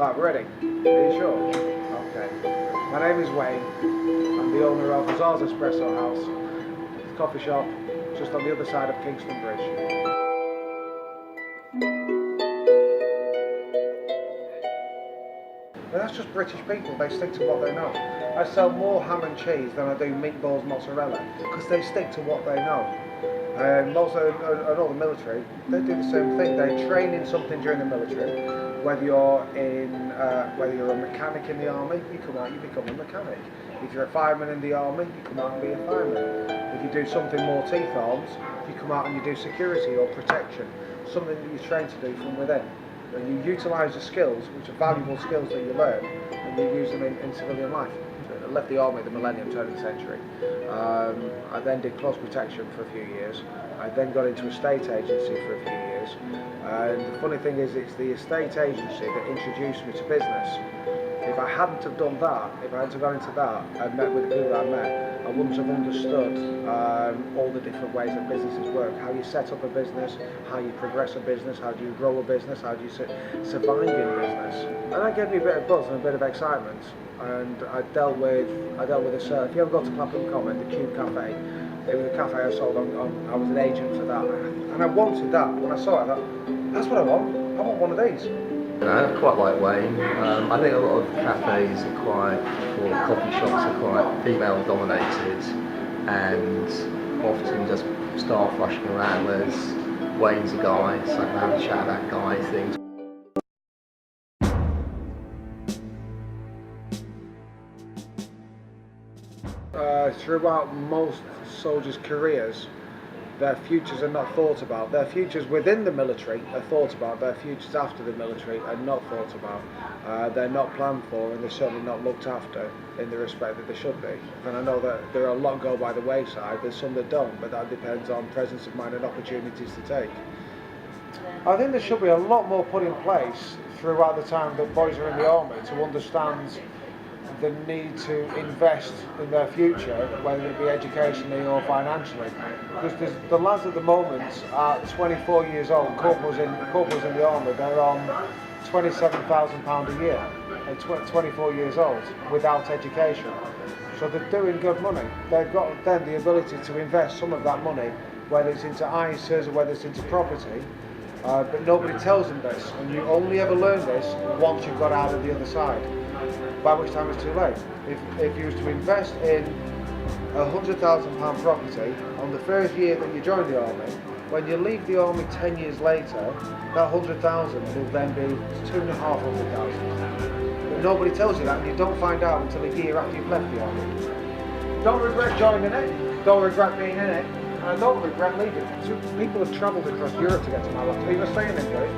Right, we're ready. Are you sure? Okay. My name is Wayne. I'm the owner of Azar's Espresso House. It's a coffee shop just on the other side of Kingston Bridge. But that's just British people, they stick to what they know. I sell more ham and cheese than I do meatballs, mozzarella, because they stick to what they know. And also, I know the military, they do the same thing. They train in something during the military. Whether you're a mechanic in the army, you come out, you become a mechanic. If you're a fireman in the army, you come out and be a fireman. If you do something more teeth arms, you come out and you do security or protection, something that you're trained to do from within. And you utilise the skills, which are valuable skills that you learn, and you use them in civilian life. I left the army at the millennium turn of the century. I then did close protection for a few years. I then got into a estate agency for a few years. And the funny thing is, it's the estate agency that introduced me to business. If I hadn't have done that, if I hadn't have gone into that and met with the people I met, I wouldn't have understood all the different ways that businesses work. How you set up a business, how you progress a business, how do you grow a business, how do you survive in business. And that gave me a bit of buzz and a bit of excitement. And I dealt with a sale. If you ever go to Clapham Common, the Cube Cafe, it was a cafe I sold I was an agent for that. And I wanted that. When I saw it, I thought, that's what I want. I want one of these. I quite like Wayne. I think a lot of cafes are coffee shops are quite female dominated and often just staff rushing around, whereas Wayne's a guy, so I can have a chat about guy things. Throughout most soldiers' careers, their futures are not thought about. Their futures within the military are thought about. Their futures after the military are not thought about. They're not planned for, and they're certainly not looked after in the respect that they should be. And I know that there are a lot go by the wayside. There's some that don't, but that depends on presence of mind and opportunities to take. I think there should be a lot more put in place throughout the time that boys are in the army to understand the need to invest in their future, whether it be educationally or financially. Because the lads at the moment are 24 years old, corporals in the army, they're on £27,000 a year at 24 years old without education. So they're doing good money. They've got then the ability to invest some of that money, whether it's into ISAs or whether it's into property, but nobody tells them this, and you only ever learn this once you've got out of the other side, by which time it's too late. If you was to invest in £100,000 property on the first year that you join the army, when you leave the army 10 years later, that 100,000 will then be 2,500,000. But nobody tells you that, and you don't find out until a year after you've left the army. Don't regret joining it, don't regret being in it, and I don't regret leaving. So people have travelled across Europe to get to my life. Are you staying in, Joey?